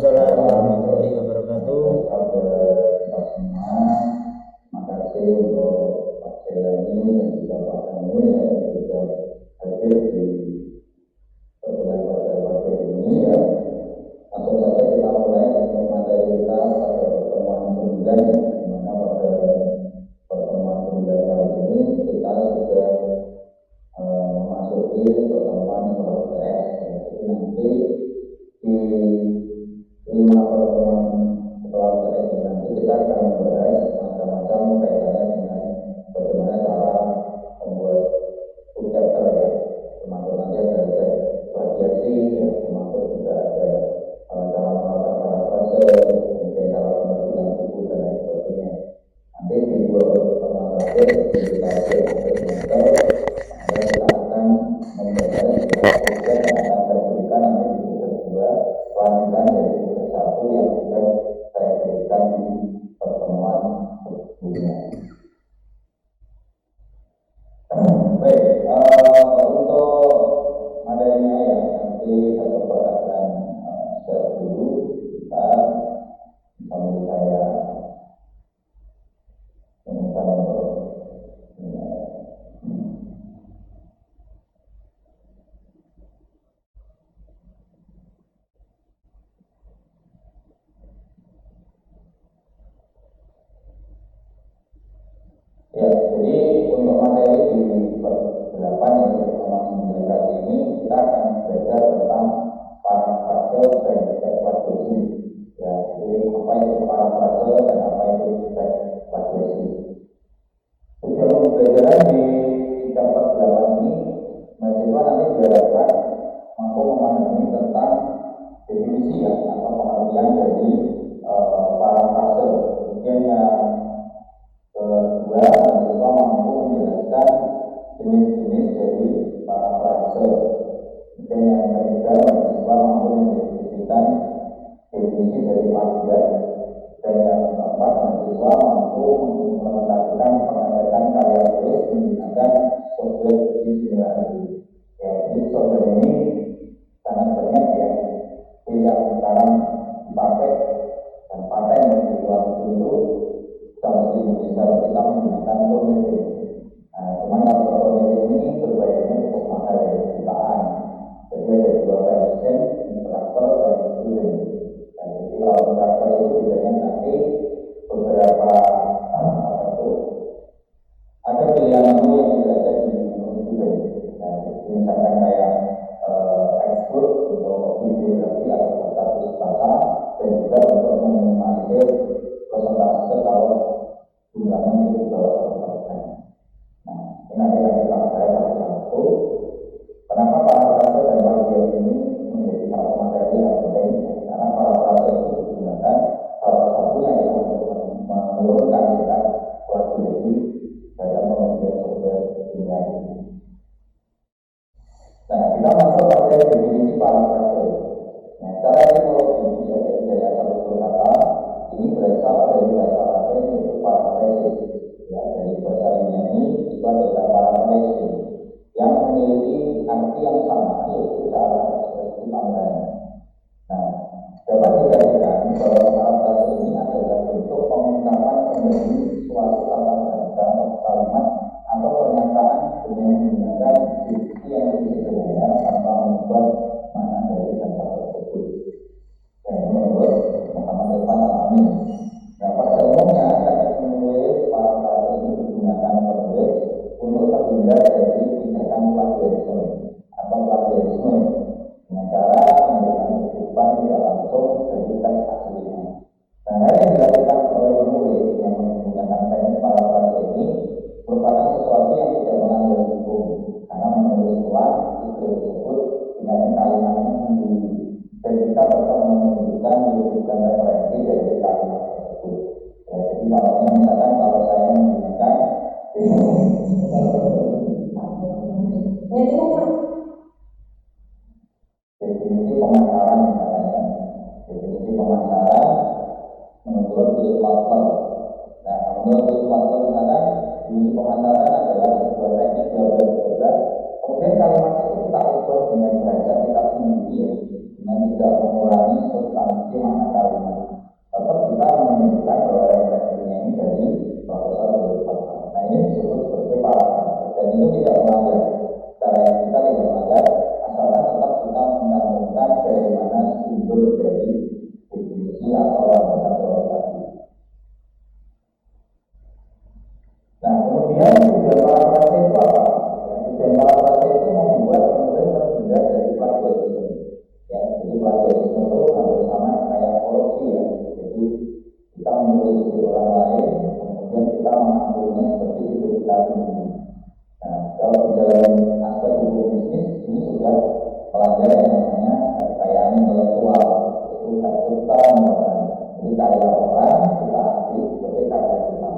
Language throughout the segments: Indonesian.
Waalaikumsalam warahmatullahi wabarakatuh. Kita semua, makasih untuk Pak Jelani dan juga Pak Kamu yang sudah hadir di pertemuan pada ini ya. Langsung saja kita mulai untuk materi kita pada pertemuan 9, di mana pada pertemuan 9 kali ini kita sudah memasuki pertemuan selesai. Jadi nanti di 5 pertemuan setelah selesai nanti kita akan membahas macam-macam kaitannya dengan bagaimana cara membuat chapter ya, termasuk nanti ada radiasi ya, termasuk juga ada cara melakukan parafrase, mungkin cara penerbitan buku dan lain sebagainya. Nanti di 2 pertemuan terakhir kita akan kita akan membahas tugas yang akan saya berikan nanti di buku kedua, lanjutan dari buku 1 yang sudah saya berikan di pertemuan sebelumnya. Baik, untuk materinya ya nanti saya coba akan share dulu, kita sambil saya minta untuk ya, jadi untuk materi di per 8 yang pertemuan 9 kali ini kita akan belajar tentang parafrase dan plagiasi. Ya, jadi apa itu parafrase dan apa itu plagiasi. Tujuan pembelajaran di chapter 8 ini, mahasiswa nanti diharapkan mampu memahami tentang definisi ya, atau pengertian dari parafrase. Kemudian yang kedua, mahasiswa mampu menjelaskan jenis-jenis dari parafrase. Kemudian yang ketiga, mahasiswa mampu mendefinisikan definisi dari plagiat. Dan yang keempat, mahasiswa mampu mengimplementasikan pengadaan karya tulis menggunakan software simulasi. Ya, jadi software ini sangat banyak ya, yang sekarang dipakai dan paten yang dijual dulu. Kita mesti bisa kita menggunakan Prometheus. Nah, cuman kalau Prometheus ini berbayarnya cukup mahal ya, jutaan. Jadi ada 2 versi, instructor dan student. Nah, jadi kalau instructor itu biasanya nanti beberapa ada pilihan menu yang belajar di student. Nah, jadi misalkan kayak export untuk videografi atau status baca dan juga untuk meminimalisir presentase kalau jumlahnya itu di bawah 1%. Nah, ini nanti akan kita bahas satu-satu. Kenapa parafrase dan plagiat ini menjadi satu materi yang penting? Karena parafrase itu digunakan salah satunya adalah untuk menurunkan tingkat plagiasi dalam pengertian software simulasi. Nah, kita masuk pada definisi parafrase. Nah, secara etimologi ya, dari daya satu kata ini berasal dari bahasa Latin yaitu paraphrasis. Ya, dari bahasa Yunani itu adalah paraphrasis yang memiliki arti yang sama yaitu cara ekspresi tambahan. Nah, dapat dikatakan bahwa parafrase ini adalah bentuk pengungkapan kembali suatu kata bahasa atau kalimat atau pernyataan dengan menggunakan diksi yang lebih sederhana tanpa membuat makna dari kata tersebut. Dan menurut Muhammad Irfan Al-Amin. Nah, pada umumnya teknik menulis parafrase ini digunakan penulis untuk terhindar dari tindakan plagiarisme atau plagiarisme dengan cara memberikan kutipan tidak langsung dari teks aslinya. Nah, hal yang dilakukan oleh penulis yang menggunakan teknik parafrase ini merupakan sesuatu yang tidak melanggar hukum karena menulis ulang istilah tersebut dengan kalimatnya sendiri dan kita tetap menunjukkan rujukan referensi dari kalimat tersebut. Ya, jadi contohnya misalkan kalau saya menggunakan definisi pemasaran misalnya, definisi pemasaran menurut Philip Kotler. Nah, menurut Philip Kotler misalkan definisi pemasaran adalah sebuah teknik bla bla bla. Kemudian kalimat itu kita ubah dengan bahasa kita sendiri ya. dengan tidak mengurangi substansi makna kalimat. Tetap kita menunjukkan bahwa referensinya ini dari proposal filsafat. Nah ini disebut sebagai parafrase dan itu tidak melanggar. Cara kita tidak melanggar, asalkan tetap kita mencantumkan dari mana sumber dari definisi atau landasan teori tadi. Nah kemudian tujuan parafrase itu apa? Ya, tujuan parafrase itu membuat penulis terhindar dari plagiarisme. Ya, jadi plagiarisme itu hampir sama kayak korupsi ya. Jadi kita menulis ide orang lain, kemudian kita mengambilnya seperti ide kita sendiri. Nah, kalau di dalam aspek hukum bisnis ini sudah melanggar yang namanya kekayaan intelektual, itu hak cipta misalkan. Jadi karya orang kita ambil sebagai karya kita.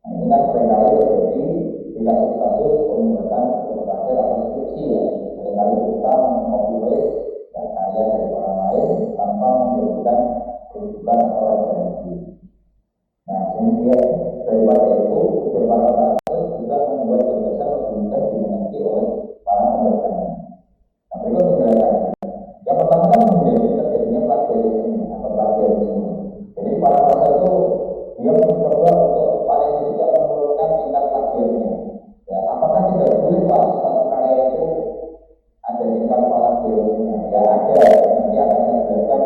Nah, ini kan seringkali terjadi di kasus-kasus pembuatan terakhir atau skripsi ya. Seringkali kita mengcopy karya dari orang lain tanpa memberikan rujukan atau referensi. Nah, kemudian daripada itu, para parafrase juga membuat gagasan lebih mudah dimengerti oleh para pembacanya. Nah, berikut penjelasannya. Yang pertama kan menjadi terjadinya plagiarisme atau plagiarisme. Jadi parafrase itu dia mencoba untuk paling tidak menurunkan tingkat plagiatnya. Ya, apakah tidak boleh Pak satu karya itu ada tingkat plagiarisme? Ya ada. Nanti akan dijelaskan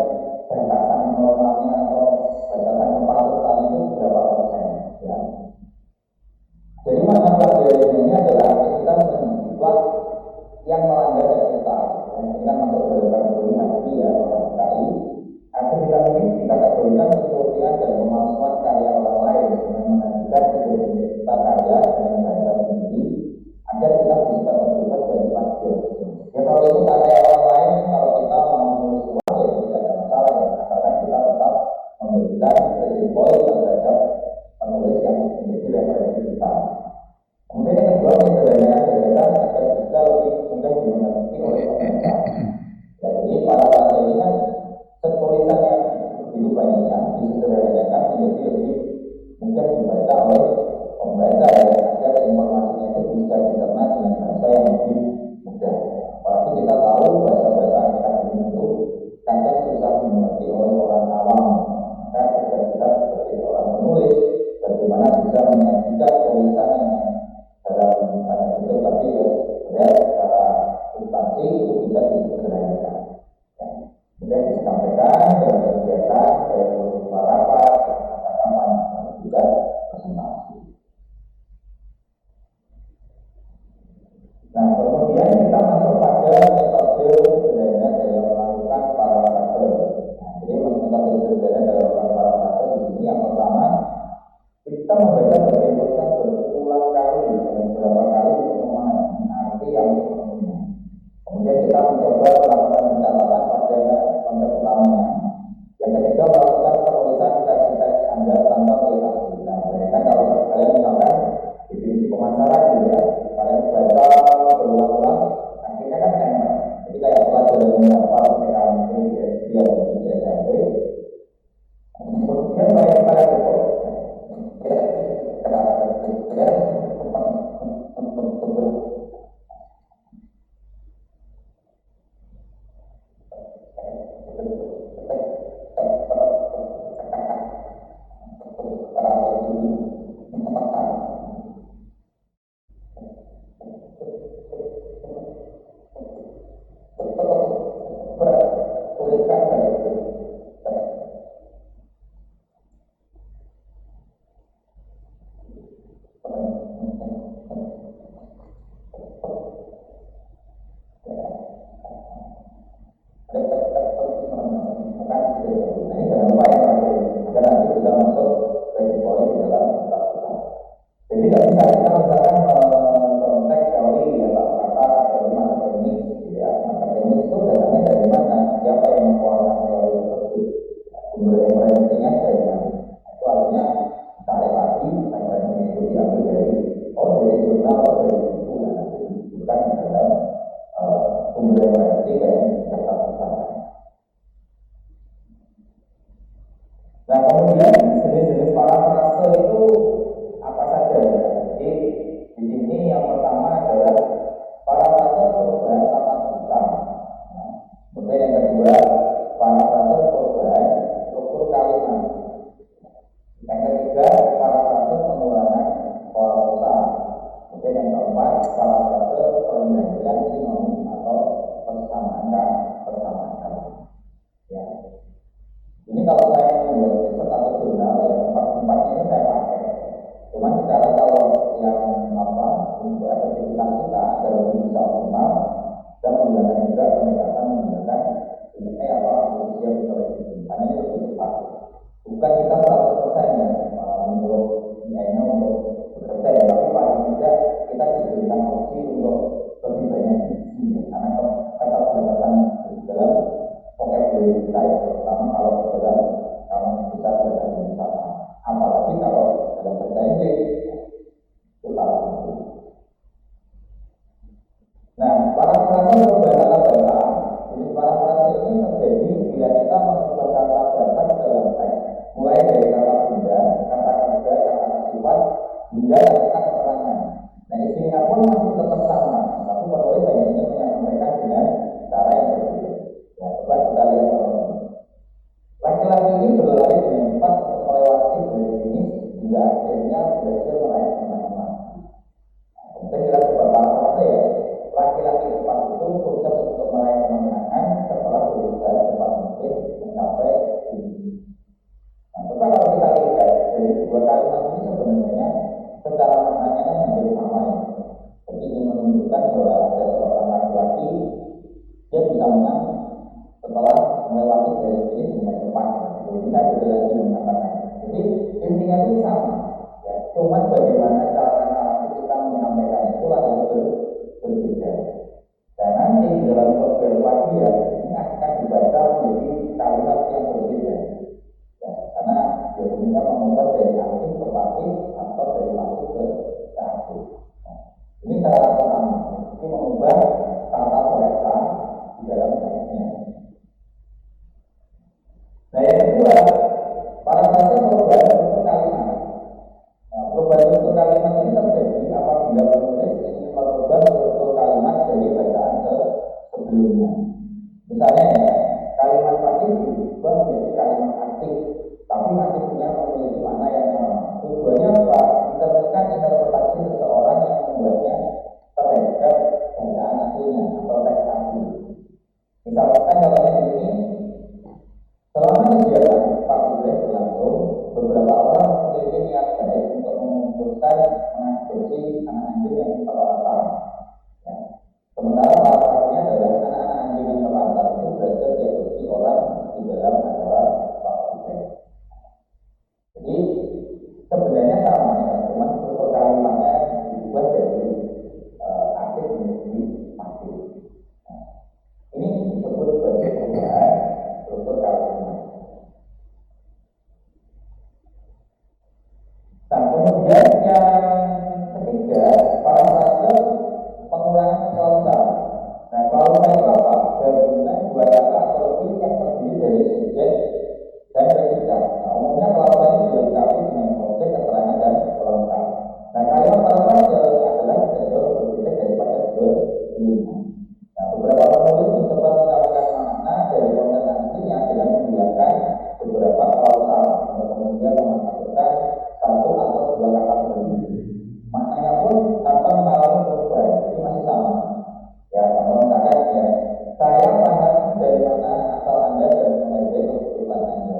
batasan normalnya atau batasan kepatutannya itu berapa persen. Ya. Jadi makna plagiarisme ini adalah aktivitas penelitian yang melanggar etika. Ini kan masuk dalam kategori haki ya orang KI. Aktivitas ini dikategorikan kemudian dan memalsukan karya orang lain dengan mengajukan identitas karya dengan bahasa sendiri agar kita bisa terbebas dari plagiarisme. Ya kalau itu karya orang lain, kalau kita mau menulis uang ya tidak ada masalah ya, asalkan kita tetap memberikan credit point terhadap penulis yang menjadi referensi kita. Kemudian yang kedua, menyederhanakan gagasan agar bisa lebih mudah dimengerti oleh pemerintah. Ya, jadi parafrase ini kan tulisan yang begitu banyaknya disederhanakan menjadi lebih mudah dibaca oleh pembaca ya, agar informasinya itu bisa dicerna dengan bahasa yang lebih mudah. Apalagi kita tahu bahasa-bahasa akademik itu kadang susah dimengerti oleh orang awam. Maka tugas-tugas sebagai orang menulis bagaimana bisa menyajikan tulisan yang dalam tanda kutip tapi ya secara substansi itu bisa disederhanakan. Kemudian disampaikan dalam kegiatan baik berupa rapat, rekaman, atau juga presentasi. Nah, kemudian kita masuk pada metode sederhana dalam melakukan parafrase. Nah, jadi metode sederhana dalam melakukan parafrase di sini yang pertama kita membaca bagian tulisan berulang kali dan beberapa kali untuk memahami arti yang sepenuhnya. Kemudian kita mencoba melakukan pencatatan pada konsep utamanya. Yang ketiga melakukan penulisan teks-teks Anda tanpa melihat. Nah, bayangkan kalau kalian misalkan definisi pemasaran gitu ya, kalian baca berulang-ulang, akhirnya kan nempel. Jadi kayak pelajaran menghafal PKMT, ISD atau ISMP. Kemudian kalian itu menjanjikan kita 100% ya untuk nilainya untuk bekerja ya, tapi paling tidak kita diberikan opsi untuk lebih banyak sisi ya, karena keterbatasan dalam vocabulary kita ya, terutama kalau dalam kamu bisa belajar bersama, apalagi kalau dalam bahasa Inggris itu salah satu. Nah, parafrase berbahasa bahasa, jadi parafrase ini terjadi bila kita mengubah kata bahasa dalam teks, mulai dari kata benda, kata kerja, kata sifat, hingga kata keterangan. Nah, isinya pun masih tetap sama, tapi penulis hanya ingin menyampaikan dengan cara yang berbeda. Ya, coba kita lihat contohnya. Laki-laki ini berlari dengan cepat untuk melewati garis finish hingga akhirnya berhasil meraih kemenangan. Kita kira coba parafrase ya. Laki-laki cepat itu sukses untuk meraih kemenangan setelah berusaha cepat mungkin mencapai finish. Nah, coba kalau kita lihat dari dua kalimat ini sebenarnya secara maknanya kan hampir sama ya. Jadi ini menunjukkan bahwa ada seorang laki-laki dia bisa menang setelah melewati garis finish dengan cepat. Kita sudah lagi mengatakan. Jadi intinya itu sama. Ya, cuma bagaimana cara kita menyampaikan itulah yang berbeda. Dan nanti dalam software ya, ini akan dibaca menjadi kalimat yang berbeda. Ya, karena biasanya mengubah dari aktif ke pasif atau dari pasif ke aktif. Nah, ini cara pertama. Ini mengubah tata bahasa di dalam teksnya. Nah, yang kedua, parafrase perubahan bentuk kalimat. Nah, perubahan bentuk kalimat ini terjadi apabila penulis ingin merubah bentuk kalimat dari bacaan sebelumnya. Misalnya ya, kalimat pasif diubah menjadi kalimat aktif, tapi masih punya memiliki makna yang sama. Tujuannya apa? Mencerminkan interpretasi seseorang yang membuatnya terhadap bacaan aslinya atau teks asli. Misalkan contohnya di sini. Selama kegiatan publik berlangsung, beberapa orang memiliki niat baik untuk memutuskan mengadopsi anak anjing yang terlantar. Ya. Sementara parafrasenya adalah anak-anak anjing yang terlantar itu berhasil diadopsi orang di dalam acara publik. Jadi sebenarnya sama ya, cuma struktur kalimatnya diubah dari aktif menjadi pasif. Nah, ini disebut sebagai perubahan struktur kalimat. Nah, kemudian yang ketiga, parafrase pengurangan klausa. Nah, klausa itu apa? Gabungan dua kata atau lebih yang terdiri dari subjek dan predikat. Nah, umumnya klausa ini dilengkapi dengan objek, keterangan dan pelengkap. Nah, kalimat parafrase adalah jauh berbeda daripada sebelumnya. Nah, beberapa penulis mencoba mencarikan makna dari konteks aslinya dengan menghilangkan beberapa klausa untuk kemudian memasukkan satu atau dua kata berbeda. Maknanya pun tanpa mengalami perubahan, ini masih sama. Ya, contoh misalkan ya, saya paham dari mana asal Anda dan mengenai keputusan Anda.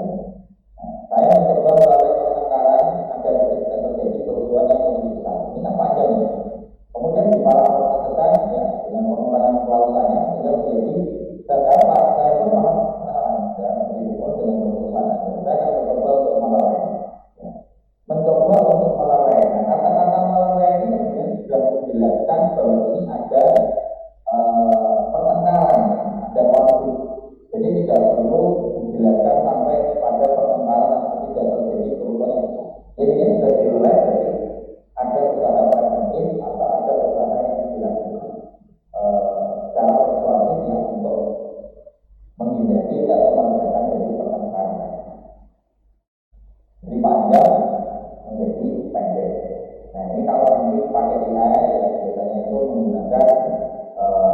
Nah, saya mencoba melalui penekanan agar tidak terjadi kerusuhan yang lebih besar. Ini kan panjang ya. Kemudian diparafrasekan ya dengan pengurangan klausanya sehingga menjadi saya pun paham Anda begitu pun dengan keputusan Anda. Saya akan mencoba untuk melawan. Mencoba untuk melawan. Nah, kata-kata melawan ini kemudian sudah menjelaskan bahwa ini ada pertengkaran, ada konflik. Jadi tidak perlu dijelaskan sampai pada pertengkaran atau tidak terjadi kerusuhan yang besar. Jadi ini sudah dilewat dari ada usaha preventif atau ada usaha yang dilakukan secara persuasif yang untuk menghindari atau menyelesaikan dari pertengkaran. Jadi panjang menjadi pendek. Nah, ini kalau nanti pakai AI ya biasanya itu menggunakan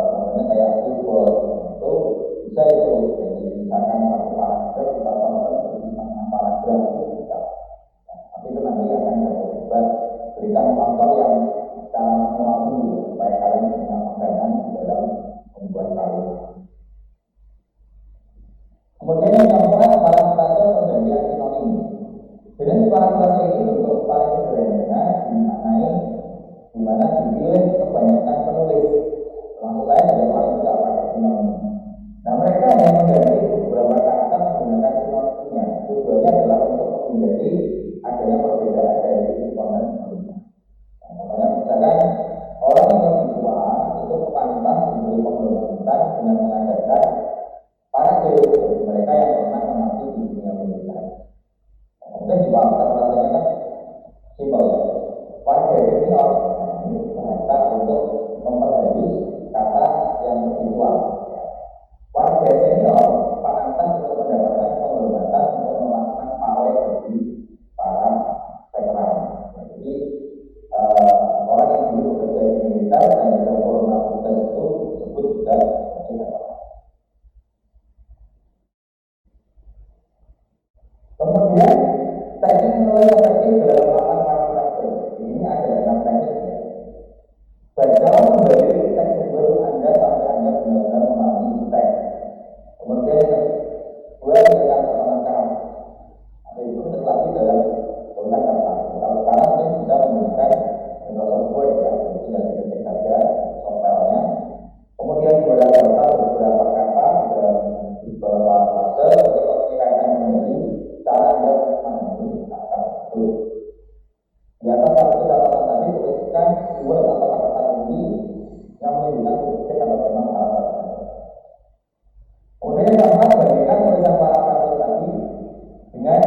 namanya kayak toolbox itu bisa itu. Jadi misalkan satu paragraf kita samakan seperti paragraf itu bisa. Nah, tapi itu nanti akan saya coba berikan contoh yang secara manual supaya kalian punya pandangan di dalam membuat kalimat. Kemudian yang keempat, parafrase penggantian sinonim. Jadi parafrase ini bentuk paling sederhana dimaknai di mana dipilih kebanyakan penulis. Maksud saya tidak paling tidak pakai sinonim. Nah, mereka hanya mengganti beberapa kata menggunakan sinonimnya. Tujuannya adalah untuk Simpel ya. Warga senior ini mereka untuk memperhalus kata yang spiritual. Warga senior pantas untuk mendapatkan penghormatan untuk melakukan pawai bagi para veteran. Jadi orang yang dulu bekerja di militer dan berformat tugas itu disebut juga veteran. Kemudian teknik menulis efektif dalam melakukan parafrase. Ini ada 6 teknik ya. Baca kembali teks sumber Anda sampai Anda benar-benar memahami teks. Kemudian yang kedua adalah penangkapan. Itu lagi dalam tulisan kertas. Kalau sekarang ini bisa menggunakan Microsoft Word ya, tinggal diketik saja software-nya. Kemudian beberapa kata dan beberapa frase, ketika menjadi cara Anda memahami naskah itu. Di atas satu catatan tadi tuliskan keyword atau kata kunci yang menunjukkan fungsi atau tema parafrase. Kemudian yang keempat, bandingkan tulisan parafrase tadi dengan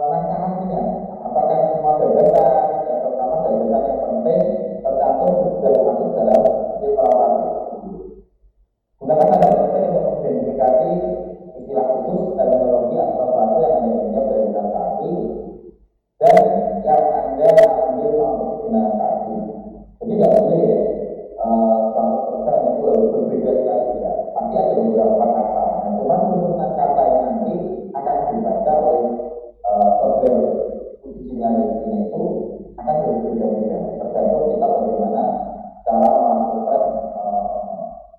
naskah aslinya. Apakah semua gagasan, ya, terutama gagasan yang penting tercantum sudah masuk dalam si parafrase. Gunakan tanda petik untuk mengidentifikasi istilah khusus, terminologi atau frase yang Anda pinjam dari naskah asli dan yang Anda ambil dengan kaki. Jadi nggak boleh ya 100% itu harus berbeda sekali ya. Pasti ada beberapa kata. Nah, cuma susunan kata yang nanti akan dibaca oleh software ujinya ini itu akan berbeda-beda. Tergantung kita bagaimana cara melakukan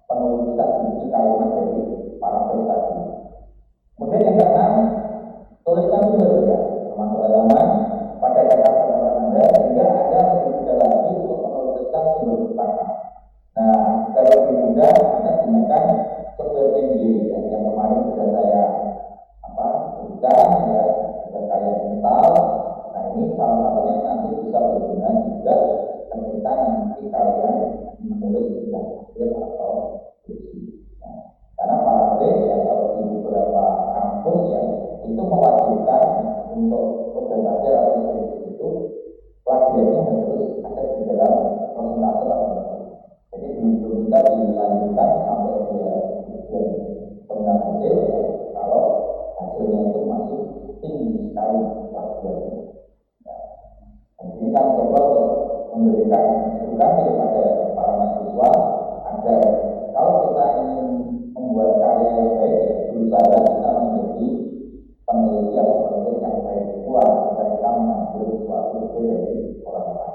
penulisan kunci kalimat dari parafrase tadi. Kemudian yang keenam, tuliskan sumber ya, termasuk halaman pada catatan Anda sehingga Anda lebih mudah lagi untuk menuliskan sumber pustaka. Nah, kalau lebih mudah maka gunakan software ini yang kemarin sudah saya berikan ya, sudah saya install. Nah, ini salah satunya nanti bisa berguna juga ketika nanti kalian menulis yang akhir atau skripsi. Nah, karena parafrase ya, kalau di beberapa kampus ya itu mewajibkan untuk tugas akhir atau skripsi itu plagiatnya harus ada di dalam presentasi atau jadi belum bisa dilanjutkan sampai dia ujian penggunaan hasil ya, kalau hasilnya itu masih tinggi sekali plagiatnya. Ya. Dan ini kan coba untuk memberikan edukasi kepada para mahasiswa agar kalau kita ingin membuat karya yang baik ya, berusaha kita menjadi peneliti atau penulis yang baik kuat dan kita mengambil sesuatu dari orang lain.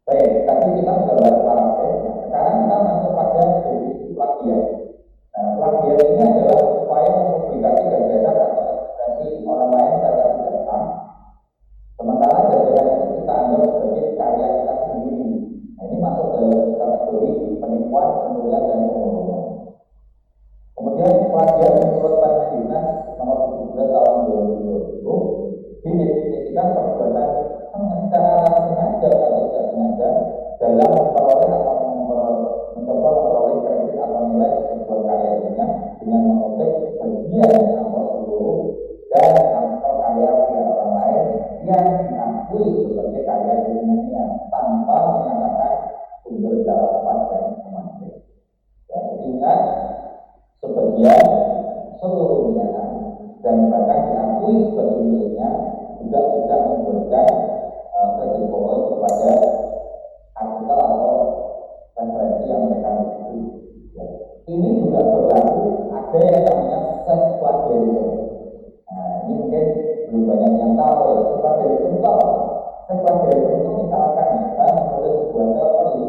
Baik, tadi kita sudah bahas parafrase. Sekarang kita masuk pada definisi plagiat. Nah, plagiat ini adalah upaya mempublikasi gagasan atau ekspresi orang lain secara tidak sah. Sementara gagasan itu kita anggap sebagai karya kita sendiri. Nah, ini masuk ke kategori penipuan, pembulian, dan pembohongan. Kemudian plagiat menurut Permendiknas nomor 17 tahun 2020 didefinisikan perbuatan secara sengaja atau tidak sengaja dalam memperoleh atau mencoba memperoleh kredit atau nilai sebuah karya ilmiah dengan mengutip bagian atau seluruh dan atau karya pihak orang lain yang diakui sebagai karya ilmiahnya tanpa menyatakan sumber secara tepat dan memadai. Ya, ingat sebagian seluruhnya dan bahkan diakui sebagai miliknya juga tidak memberikan kredit pokok kepada artikel atau referensi yang mereka miliki. Ya. Ini juga berlaku ada yang namanya self plagiarism. Nah, ini mungkin belum banyak yang tahu ya. Self plagiarism itu apa? Self plagiarism itu misalkan ya, saya menulis sebuah teori